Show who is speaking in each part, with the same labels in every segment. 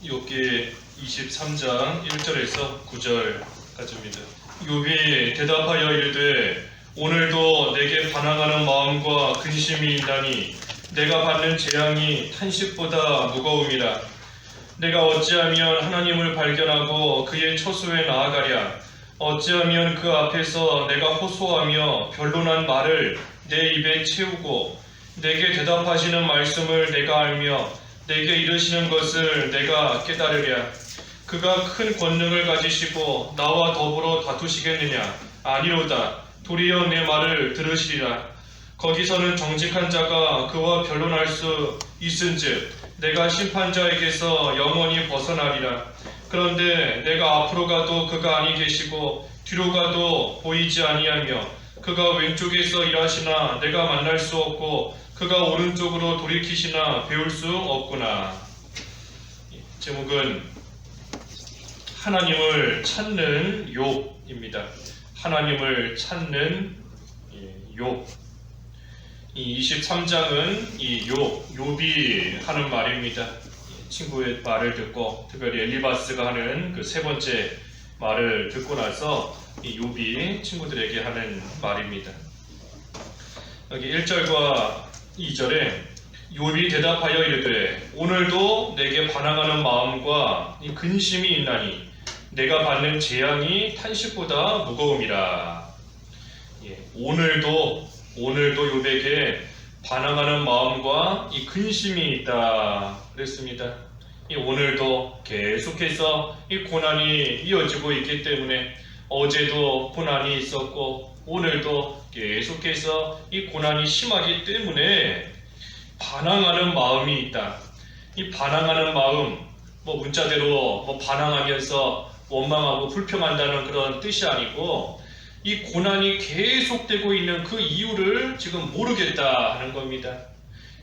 Speaker 1: 욥기 23장 1절에서 9절까지입니다. 욥이 대답하여 이르되 오늘도 내게 반항하는 마음과 근심이 있나니 내가 받는 재앙이 탄식보다 무거움이라. 내가 어찌하면 하나님을 발견하고 그의 처소에 나아가랴. 어찌하면 그 앞에서 내가 호소하며 변론한 말을 내 입에 채우고 내게 대답하시는 말씀을 내가 알며 내게 이르시는 것을 내가 깨달으랴. 그가 큰 권능을 가지시고 나와 더불어 다투시겠느냐? 아니로다. 도리어 내 말을 들으시리라. 거기서는 정직한 자가 그와 변론할 수 있은즉 내가 심판자에게서 영원히 벗어나리라. 그런데 내가 앞으로 가도 그가 아니 계시고 뒤로 가도 보이지 아니하며 그가 왼쪽에서 일하시나 내가 만날 수 없고 그가 오른쪽으로 돌이키시나 배울 수 없구나. 제목은 하나님을 찾는 욥입니다. 하나님을 찾는 욥. 이 23장은 이 욥이 하는 말입니다. 친구의 말을 듣고 특별히 엘리바스가 하는 그 세 번째 말을 듣고 나서 이 욥이 친구들에게 하는 말입니다. 여기 1절과 2절에 욥이 대답하여 이르되 오늘도 내게 반항하는 마음과 이 근심이 있나니 내가 받는 재앙이 탄식보다 무거움이라. 오늘도 욥에게 반항하는 마음과 이 근심이 있다 그랬습니다. 이 오늘도 계속해서 이 고난이 이어지고 있기 때문에 어제도 고난이 있었고 오늘도 계속해서 이 고난이 심하기 때문에 반항하는 마음이 있다. 이 반항하는 마음, 문자대로 반항하면서 원망하고 불평한다는 그런 뜻이 아니고 이 고난이 계속되고 있는 그 이유를 지금 모르겠다 하는 겁니다.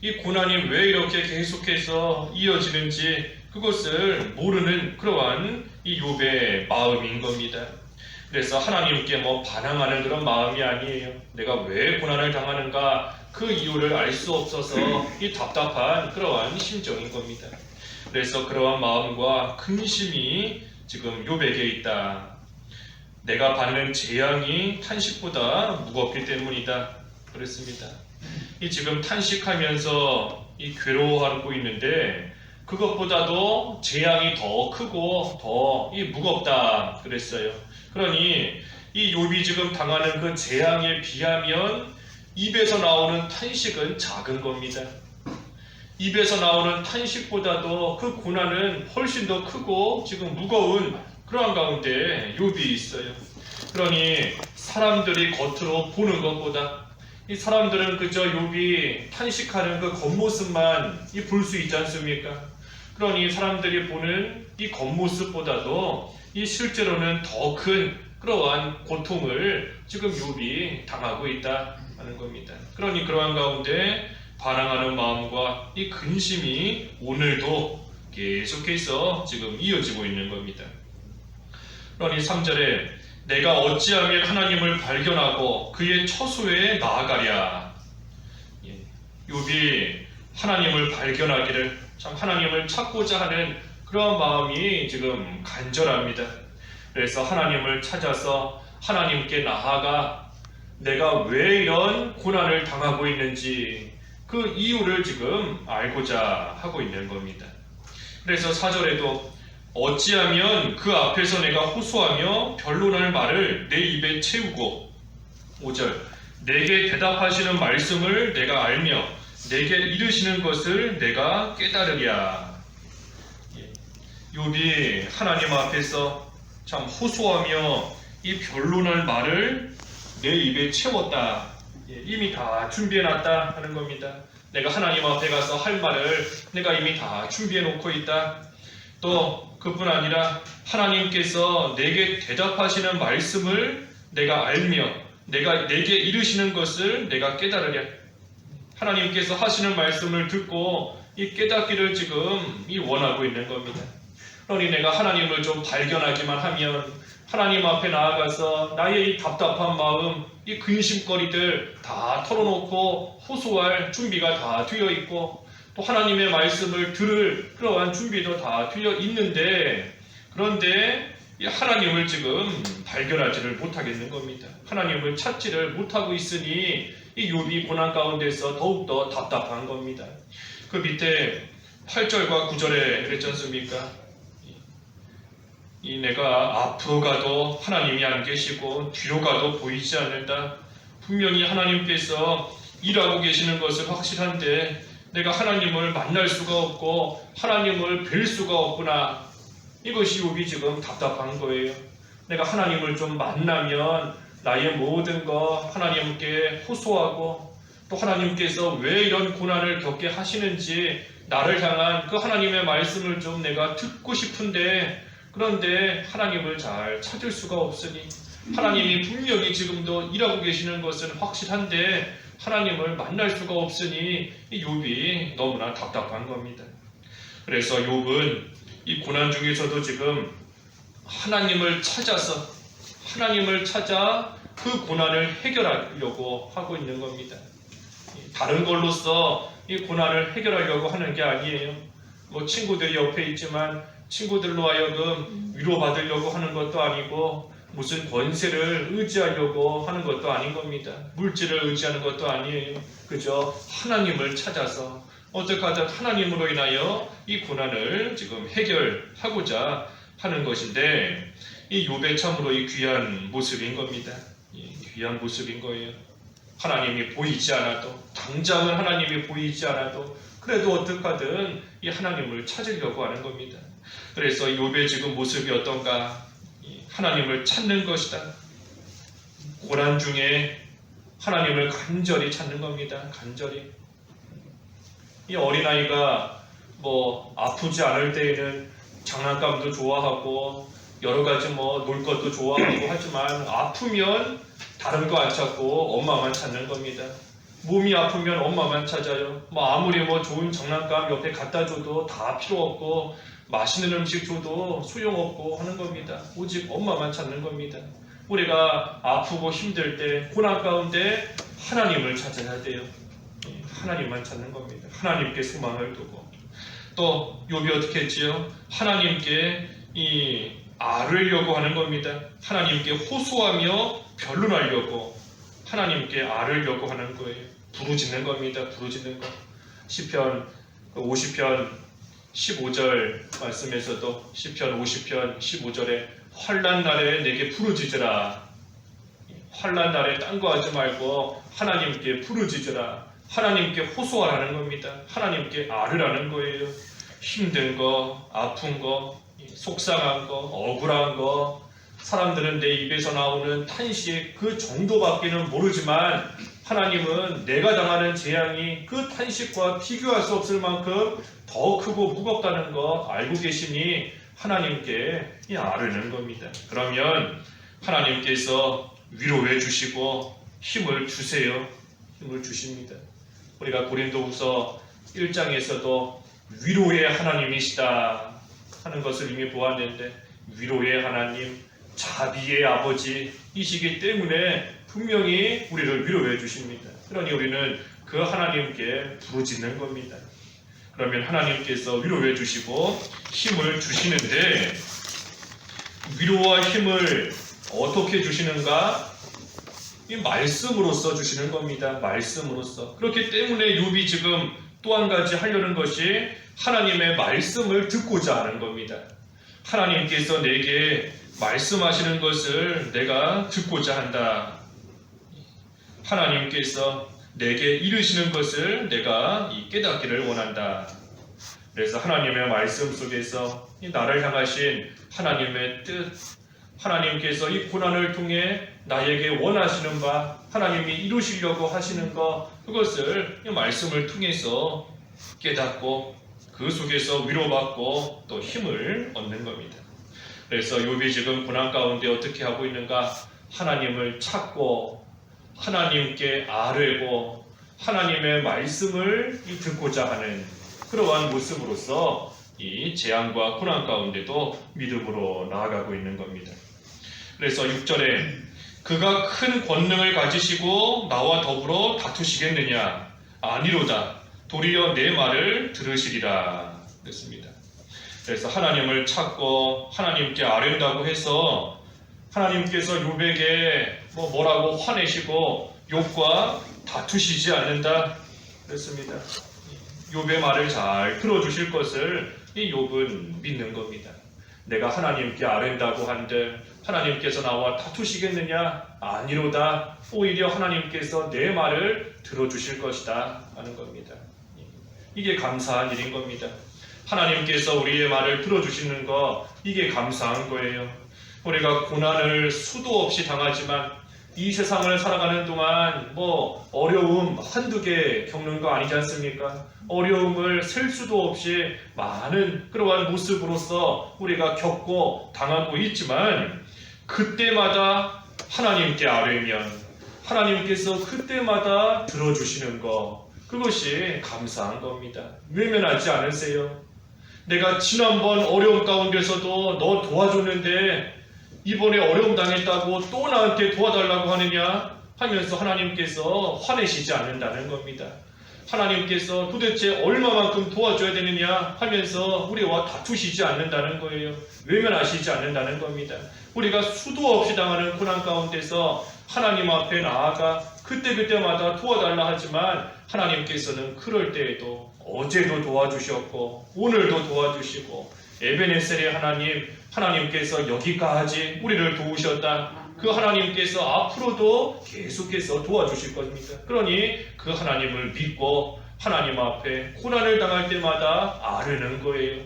Speaker 1: 이 고난이 왜 이렇게 계속해서 이어지는지 그것을 모르는 그러한 이 욥의 마음인 겁니다. 그래서 하나님께 반항하는 그런 마음이 아니에요. 내가 왜 고난을 당하는가 그 이유를 알 수 없어서 이 답답한 그러한 심정인 겁니다. 그래서 그러한 마음과 근심이 지금 욥에게 있다. 내가 받는 재앙이 탄식보다 무겁기 때문이다 그랬습니다. 이 지금 탄식하면서 이 괴로워하고 있는데 그것보다도 재앙이 더 크고 더 이 무겁다 그랬어요. 그러니 이 욥이 지금 당하는 그 재앙에 비하면 입에서 나오는 탄식은 작은 겁니다. 입에서 나오는 탄식보다도 그 고난은 훨씬 더 크고 지금 무거운 그러한 가운데 욥이 있어요. 그러니 사람들이 겉으로 보는 것보다 이 사람들은 그저 욥이 탄식하는 그 겉모습만 볼 수 있지 않습니까? 그러니 사람들이 보는 이 겉모습보다도 이 실제로는 더 큰 그러한 고통을 지금 욥이 당하고 있다 하는 겁니다. 그러니 그러한 가운데 반항하는 마음과 이 근심이 오늘도 계속해서 지금 이어지고 있는 겁니다. 그러니 3절에 내가 어찌하면 하나님을 발견하고 그의 처소에 나아가랴. 욥이 하나님을 발견하기를 참 하나님을 찾고자 하는 그런 마음이 지금 간절합니다. 그래서 하나님을 찾아서 하나님께 나아가 내가 왜 이런 고난을 당하고 있는지 그 이유를 지금 알고자 하고 있는 겁니다. 그래서 4절에도 어찌하면 그 앞에서 내가 호소하며 변론할 말을 내 입에 채우고 5절 내게 대답하시는 말씀을 내가 알며 내게 이르시는 것을 내가 깨달으랴. 욥이 하나님 앞에서 참 호소하며 이 변론할 말을 내 입에 채웠다. 이미 다 준비해놨다 하는 겁니다. 내가 하나님 앞에 가서 할 말을 내가 이미 다 준비해놓고 있다. 또 그뿐 아니라 하나님께서 내게 대답하시는 말씀을 내가 알며 내게 이르시는 것을 내가 깨달으랴. 하나님께서 하시는 말씀을 듣고 이 깨닫기를 지금 원하고 있는 겁니다. 그러니 내가 하나님을 좀 발견하기만 하면 하나님 앞에 나아가서 나의 이 답답한 마음, 이 근심거리들 다 털어놓고 호소할 준비가 다 되어 있고 또 하나님의 말씀을 들을 그러한 준비도 다 되어 있는데, 그런데 이 하나님을 지금 발견하지를 못하겠는 겁니다. 하나님을 찾지를 못하고 있으니 이 욥이 고난 가운데서 더욱더 답답한 겁니다. 그 밑에 8절과 9절에 그랬지 않습니까? 이 내가 앞으로 가도 하나님이 안 계시고 뒤로 가도 보이지 않는다. 분명히 하나님께서 일하고 계시는 것은 확실한데 내가 하나님을 만날 수가 없고 하나님을 뵐 수가 없구나. 이것이 욥이 지금 답답한 거예요. 내가 하나님을 좀 만나면 나의 모든 것 하나님께 호소하고, 또 하나님께서 왜 이런 고난을 겪게 하시는지 나를 향한 그 하나님의 말씀을 좀 내가 듣고 싶은데, 그런데 하나님을 잘 찾을 수가 없으니, 하나님이 분명히 지금도 일하고 계시는 것은 확실한데 하나님을 만날 수가 없으니 이 욥이 너무나 답답한 겁니다. 그래서 욥은 이 고난 중에서도 지금 하나님을 찾아서, 하나님을 찾아 그 고난을 해결하려고 하고 있는 겁니다. 다른 걸로써 이 고난을 해결하려고 하는 게 아니에요. 뭐 친구들이 옆에 있지만 친구들로 하여금 위로받으려고 하는 것도 아니고, 무슨 권세를 의지하려고 하는 것도 아닌 겁니다. 물질을 의지하는 것도 아니에요. 그저 하나님을 찾아서 어떻게 하든 하나님으로 인하여 이 고난을 지금 해결하고자 하는 것인데, 이 욥의 참으로 이 귀한 모습인 겁니다. 귀한 모습인 거예요. 하나님이 보이지 않아도, 당장은 하나님이 보이지 않아도 그래도 어떻게 하든 이 하나님을 찾으려고 하는 겁니다. 그래서 욥의 지금 모습이 어떤가? 하나님을 찾는 것이다. 고난 중에 하나님을 간절히 찾는 겁니다. 간절히. 이 어린아이가 뭐 아프지 않을 때에는 장난감도 좋아하고 여러 가지 뭐 놀 것도 좋아하고 하지만 아프면 다른 거 안 찾고 엄마만 찾는 겁니다. 몸이 아프면 엄마만 찾아요. 뭐 아무리 뭐 좋은 장난감 옆에 갖다 줘도 다 필요 없고, 맛있는 음식 줘도 소용없고 하는 겁니다. 오직 엄마만 찾는 겁니다. 우리가 아프고 힘들 때, 고난 가운데 하나님을 찾아야 돼요. 하나님만 찾는 겁니다. 하나님께 소망을 두고. 또 욥이 어떻게 했지요? 하나님께 아뢰려고 하는 겁니다. 하나님께 호소하며 변론하려고, 하나님께 아뢰려고 하는 거예요. 부르짖는 겁니다. 부르짖는 거. 시편 50편 15절 말씀에서도, 시편 50편 15절에 환난 날에 내게 부르짖으라. 환난 날에 딴 거 하지 말고 하나님께 부르짖으라. 하나님께 호소하라는 겁니다. 하나님께 아뢰라는 거예요. 힘든 거, 아픈 거, 속상한 거, 억울한 거, 사람들은 내 입에서 나오는 탄식 그 정도밖에는 모르지만 하나님은 내가 당하는 재앙이 그 탄식과 비교할 수 없을 만큼 더 크고 무겁다는 거 알고 계시니 하나님께 아뢰는 겁니다. 그러면 하나님께서 위로해 주시고 힘을 주세요. 힘을 주십니다. 우리가 고린도후서 1장에서도 위로의 하나님이시다 하는 것을 이미 보았는데, 위로의 하나님, 자비의 아버지이시기 때문에 분명히 우리를 위로해 주십니다. 그러니 우리는 그 하나님께 부르짖는 겁니다. 그러면 하나님께서 위로해 주시고 힘을 주시는데, 위로와 힘을 어떻게 주시는가? 이 말씀으로써 주시는 겁니다. 말씀으로써. 그렇기 때문에 욥이 지금 또 한 가지 하려는 것이 하나님의 말씀을 듣고자 하는 겁니다. 하나님께서 내게 말씀하시는 것을 내가 듣고자 한다. 하나님께서 내게 이르시는 것을 내가 깨닫기를 원한다. 그래서 하나님의 말씀 속에서 나를 향하신 하나님의 뜻, 하나님께서 이 고난을 통해 나에게 원하시는 바, 하나님이 이루시려고 하시는 것, 그것을 이 말씀을 통해서 깨닫고 그 속에서 위로받고 또 힘을 얻는 겁니다. 그래서 욥이 지금 고난 가운데 어떻게 하고 있는가? 하나님을 찾고 하나님께 아뢰고 하나님의 말씀을 듣고자 하는 그러한 모습으로서 이 재앙과 고난 가운데도 믿음으로 나아가고 있는 겁니다. 그래서 6절에 그가 큰 권능을 가지시고 나와 더불어 다투시겠느냐? 아니로다. 도리어 내 말을 들으시리라 그랬습니다. 그래서 하나님을 찾고 하나님께 아뢰는다고 해서 하나님께서 욥에게 뭐라고 화내시고 욥과 다투시지 않는다 그랬습니다. 욥의 말을 잘 들어주실 것을 이 욥은 믿는 겁니다. 내가 하나님께 아뢰는다고 한들 하나님께서 나와 다투시겠느냐? 아니로다. 오히려 하나님께서 내 말을 들어주실 것이다 하는 겁니다. 이게 감사한 일인 겁니다. 하나님께서 우리의 말을 들어주시는 거, 이게 감사한 거예요. 우리가 고난을 수도 없이 당하지만 이 세상을 살아가는 동안 어려움 한두 개 겪는 거 아니지 않습니까? 어려움을 셀 수도 없이 많은 그러한 모습으로서 우리가 겪고 당하고 있지만 그때마다 하나님께 아뢰면 하나님께서 그때마다 들어주시는 거, 그것이 감사한 겁니다. 외면하지 않으세요. 내가 지난번 어려움 가운데서도 너 도와줬는데 이번에 어려움 당했다고 또 나한테 도와달라고 하느냐 하면서 하나님께서 화내시지 않는다는 겁니다. 하나님께서 도대체 얼마만큼 도와줘야 되느냐 하면서 우리와 다투시지 않는다는 거예요. 외면하시지 않는다는 겁니다. 우리가 수도 없이 당하는 고난 가운데서 하나님 앞에 나아가 그때그때마다 도와달라 하지만 하나님께서는 그럴 때에도 어제도 도와주셨고 오늘도 도와주시고 에베네셀의 하나님께서 여기까지 우리를 도우셨다. 그 하나님께서 앞으로도 계속해서 도와주실 겁니다. 그러니 그 하나님을 믿고 하나님 앞에 고난을 당할 때마다 아뢰는 거예요.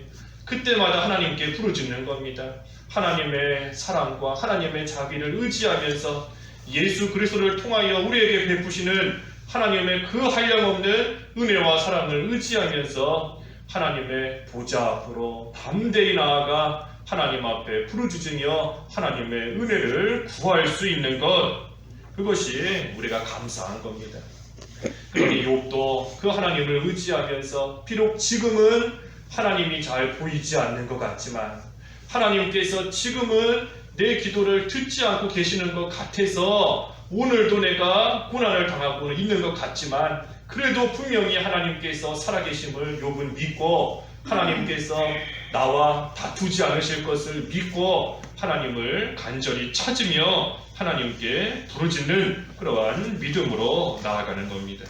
Speaker 1: 그때마다 하나님께 부르짖는 겁니다. 하나님의 사랑과 하나님의 자비를 의지하면서 예수 그리스도를 통하여 우리에게 베푸시는 하나님의 그 한량없는 은혜와 사랑을 의지하면서 하나님의 보좌 앞으로 담대히 나아가 하나님 앞에 부르짖으며 하나님의 은혜를 구할 수 있는 것, 그것이 우리가 감사한 겁니다. 그러니 욥도 그 하나님을 의지하면서 비록 지금은 하나님이 잘 보이지 않는 것 같지만 하나님께서 지금은 내 기도를 듣지 않고 계시는 것 같아서 오늘도 내가 고난을 당하고 있는 것 같지만 그래도 분명히 하나님께서 살아계심을 욥은 믿고 하나님께서 나와 다투지 않으실 것을 믿고 하나님을 간절히 찾으며 하나님께 부르짖는 그러한 믿음으로 나아가는 겁니다.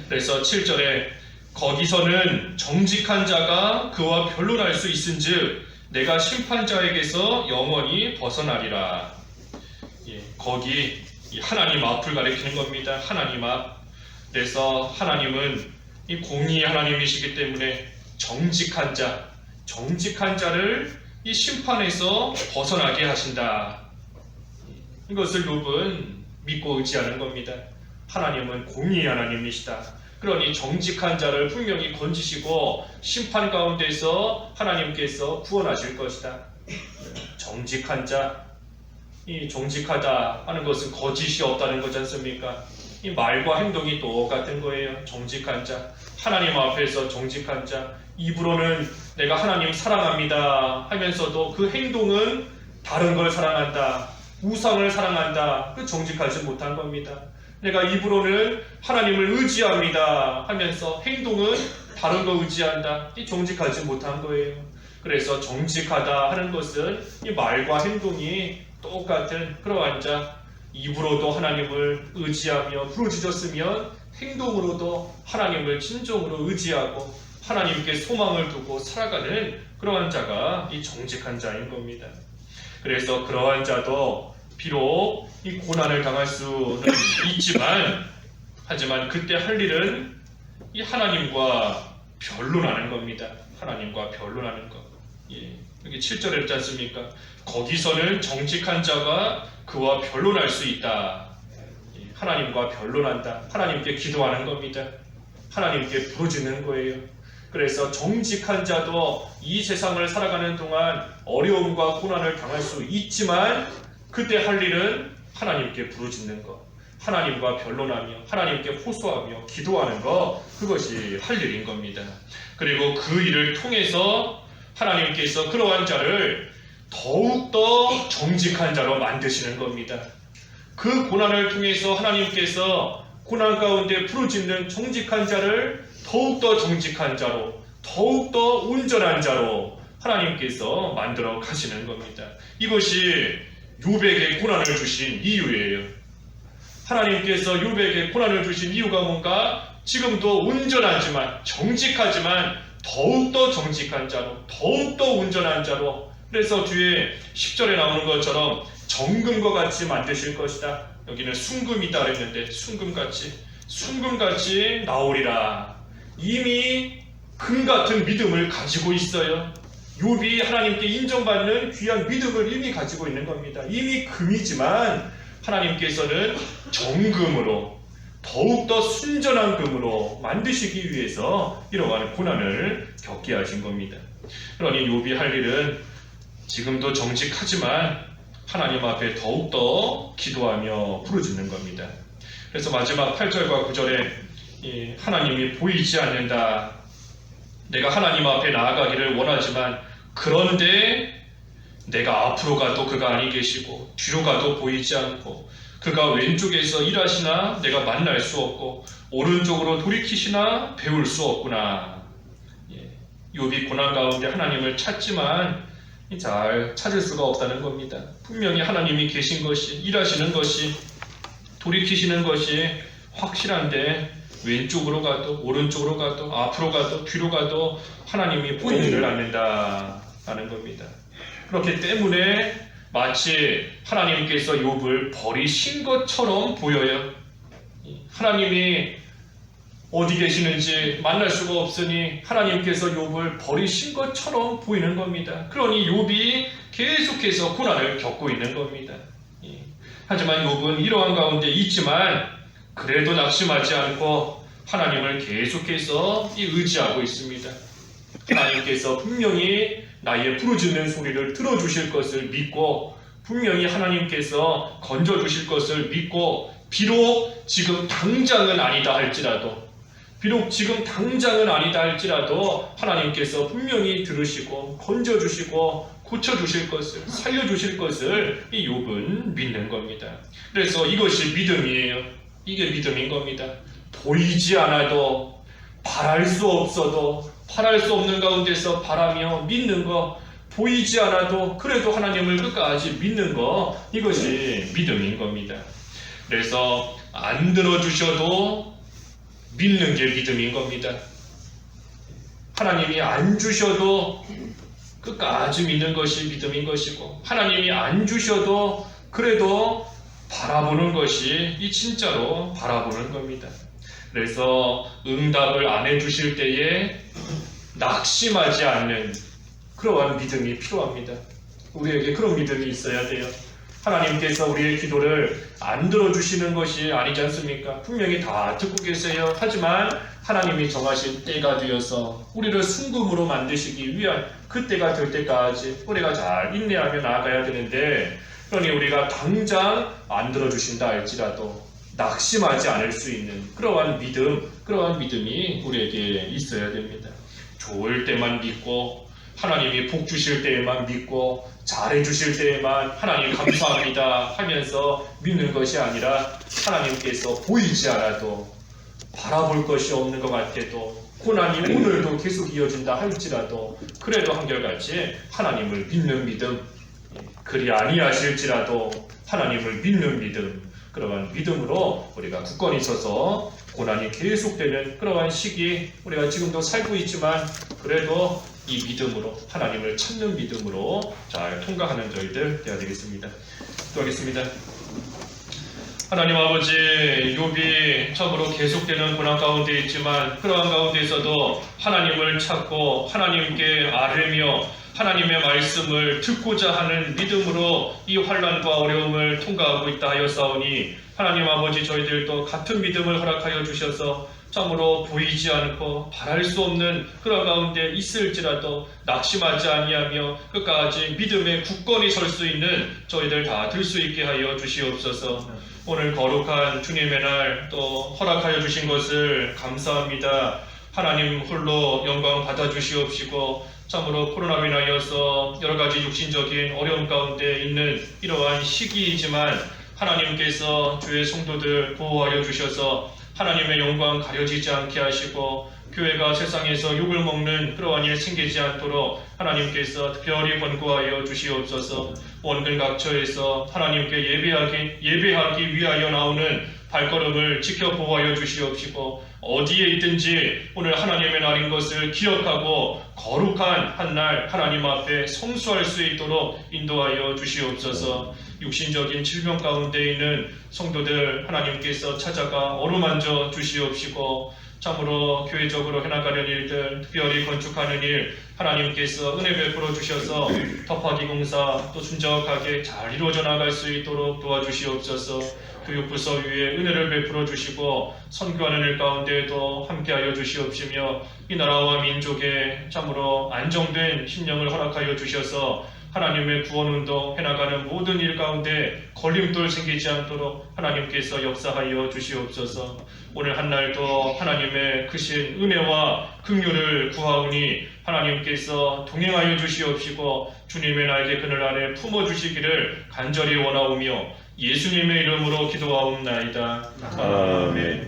Speaker 1: 그래서 7절에 거기서는 정직한 자가 그와 변론할 수 있은즉 내가 심판자에게서 영원히 벗어나리라. 거기 하나님 앞을 가리키는 겁니다. 하나님 앞. 그래서 하나님은 이 공의의 하나님이시기 때문에 정직한 자를 이 심판에서 벗어나게 하신다. 이것을 욥은 믿고 의지하는 겁니다. 하나님은 공의의 하나님이시다. 그러니 정직한 자를 분명히 건지시고 심판 가운데서 하나님께서 구원하실 것이다. 정직한 자, 이 정직하다 하는 것은 거짓이 없다는 거지 않습니까? 이 말과 행동이 똑같은 거예요. 정직한 자, 하나님 앞에서 정직한 자, 입으로는 내가 하나님 사랑합니다 하면서도 그 행동은 다른 걸 사랑한다, 우상을 사랑한다, 그 정직하지 못한 겁니다. 내가 입으로는 하나님을 의지합니다 하면서 행동은 다른 거 의지한다, 이 정직하지 못한 거예요. 그래서 정직하다 하는 것은 이 말과 행동이 똑같은 그러한 자, 입으로도 하나님을 의지하며 부르짖었으면 행동으로도 하나님을 진정으로 의지하고 하나님께 소망을 두고 살아가는 그러한 자가 이 정직한 자인 겁니다. 그래서 그러한 자도 비록 이 고난을 당할 수는 있지만 하지만 그때 할 일은 이 하나님과 변론하는 겁니다. 하나님과 변론하는 것. 여기 7절에 있지 않습니까? 거기서는 정직한 자가 그와 변론할 수 있다. 하나님과 변론한다. 하나님께 기도하는 겁니다. 하나님께 부르짖는 거예요. 그래서 정직한 자도 이 세상을 살아가는 동안 어려움과 고난을 당할 수 있지만 그때 할 일은 하나님께 부르짖는 것, 하나님과 변론하며 하나님께 호소하며 기도하는 것, 그것이 할 일인 겁니다. 그리고 그 일을 통해서 하나님께서 그러한 자를 더욱더 정직한 자로 만드시는 겁니다. 그 고난을 통해서 하나님께서 고난 가운데 부르짖는 정직한 자를 더욱더 정직한 자로, 더욱더 온전한 자로 하나님께서 만들어 가시는 겁니다. 이것이 욥에게 고난을 주신 이유예요. 하나님께서 욥에게 고난을 주신 이유가 뭔가? 지금도 온전하지만, 정직하지만 더욱더 정직한 자로, 더욱더 온전한 자로. 그래서 뒤에 10절에 나오는 것처럼 정금과 같이 만드실 것이다. 여기는 순금이다 그랬는데 순금같이 나오리라. 이미 금같은 믿음을 가지고 있어요. 욥이 하나님께 인정받는 귀한 믿음을 이미 가지고 있는 겁니다. 이미 금이지만 하나님께서는 정금으로, 더욱더 순전한 금으로 만드시기 위해서 이러한 고난을 겪게 하신 겁니다. 그러니 욥이 할 일은 지금도 정직하지만 하나님 앞에 더욱더 기도하며 부르짖는 겁니다. 그래서 마지막 8절과 9절에 하나님이 보이지 않는다. 내가 하나님 앞에 나아가기를 원하지만 그런데 내가 앞으로 가도 그가 아니 계시고 뒤로 가도 보이지 않고 그가 왼쪽에서 일하시나 내가 만날 수 없고 오른쪽으로 돌이키시나 배울 수 없구나. 욥이 고난 가운데 하나님을 찾지만 잘 찾을 수가 없다는 겁니다. 분명히 하나님이 계신 것이, 일하시는 것이, 돌이키시는 것이 확실한데 왼쪽으로 가도 오른쪽으로 가도 앞으로 가도 뒤로 가도 하나님이 보이지를 않는다는 겁니다. 그렇기 때문에 마치 하나님께서 욥을 버리신 것처럼 보여요. 하나님이 어디 계시는지 만날 수가 없으니 하나님께서 욥을 버리신 것처럼 보이는 겁니다. 그러니 욥이 계속해서 고난을 겪고 있는 겁니다. 하지만 욥은 이러한 가운데 있지만 그래도 낙심하지 않고 하나님을 계속해서 의지하고 있습니다. 하나님께서 분명히 나의 부르짖는 소리를 들어주실 것을 믿고 분명히 하나님께서 건져주실 것을 믿고 비록 지금 당장은 아니다 할지라도 하나님께서 분명히 들으시고 건져주시고 고쳐주실 것을, 살려주실 것을 이 욥은 믿는 겁니다. 그래서 이것이 믿음이에요. 이게 믿음인 겁니다. 보이지 않아도, 바랄 수 없어도, 바랄 수 없는 가운데서 바라며 믿는 거, 보이지 않아도 그래도 하나님을 끝까지 믿는 거, 이것이 믿음인 겁니다. 그래서 안 들어주셔도 믿는 게 믿음인 겁니다. 하나님이 안 주셔도 끝까지 믿는 것이 믿음인 것이고, 하나님이 안 주셔도 그래도 바라보는 것이 이 진짜로 바라보는 겁니다. 그래서 응답을 안 해주실 때에 낙심하지 않는 그러한 믿음이 필요합니다. 우리에게 그런 믿음이 있어야 돼요. 하나님께서 우리의 기도를 안 들어주시는 것이 아니지 않습니까? 분명히 다 듣고 계세요. 하지만 하나님이 정하신 때가 되어서 우리를 순금으로 만드시기 위한 그 때가 될 때까지 우리가 잘 인내하며 나아가야 되는데, 그러니 우리가 당장 안 들어주신다 할지라도 낙심하지 않을 수 있는 그러한 믿음이 우리에게 있어야 됩니다. 좋을 때만 믿고, 하나님이 복 주실 때에만 믿고, 잘해 주실 때에만 하나님 감사합니다 하면서 믿는 것이 아니라, 하나님께서 보이지 않아도, 바라볼 것이 없는 것 같아도, 고난이 오늘도 계속 이어진다 할지라도 그래도 한결같이 하나님을 믿는 믿음, 그리 아니하실지라도 하나님을 믿는 믿음, 그러한 믿음으로 우리가 굳건히 서서 고난이 계속되는 그러한 시기, 우리가 지금도 살고 있지만 그래도 이 믿음으로, 하나님을 찾는 믿음으로 잘 통과하는 저희들 되어야 되겠습니다. 기도하겠습니다. 하나님 아버지, 욥이 참으로 계속되는 고난 가운데 있지만 그러한 가운데에서도 하나님을 찾고 하나님께 아뢰며 하나님의 말씀을 듣고자 하는 믿음으로 이 환난과 어려움을 통과하고 있다 하였사오니, 하나님 아버지, 저희들도 같은 믿음을 허락하여 주셔서 참으로 보이지 않고 바랄 수 없는 그런 가운데 있을지라도 낙심하지 아니하며 끝까지 믿음에 굳건히 설 수 있는 저희들 다 될 수 있게 하여 주시옵소서. 오늘 거룩한 주님의 날 또 허락하여 주신 것을 감사합니다. 하나님 홀로 영광 받아 주시옵시고, 참으로 코로나로 인하여서 여러 가지 육신적인 어려움 가운데 있는 이러한 시기이지만 하나님께서 주의 성도들 보호하여 주셔서 하나님의 영광 가려지지 않게 하시고 교회가 세상에서 욕을 먹는 그러한 일 생기지 않도록 하나님께서 특별히 권고하여 주시옵소서. 원근 각처에서 하나님께 예배하기 위하여 나오는 발걸음을 지켜 보호하여 주시옵시고 어디에 있든지 오늘 하나님의 날인 것을 기억하고 거룩한 한 날 하나님 앞에 성수할 수 있도록 인도하여 주시옵소서. 육신적인 질병 가운데 있는 성도들 하나님께서 찾아가 어루만져 주시옵시고 참으로 교회적으로 해나가는 일들, 특별히 건축하는 일 하나님께서 은혜 베풀어 주셔서 덮하기 공사 또 순적하게 잘 이루어져 나갈 수 있도록 도와주시옵소서. 교육부서 위에 은혜를 베풀어 주시고 선교하는 일 가운데에도 함께하여 주시옵시며 이 나라와 민족에 참으로 안정된 심령을 허락하여 주셔서 하나님의 구원운동 해나가는 모든 일 가운데 걸림돌 생기지 않도록 하나님께서 역사하여 주시옵소서. 오늘 한날도 하나님의 크신 은혜와 긍휼을 구하오니 하나님께서 동행하여 주시옵시고 주님의 날개 그늘 아래 품어주시기를 간절히 원하오며 예수님의 이름으로 기도하옵나이다. 아멘.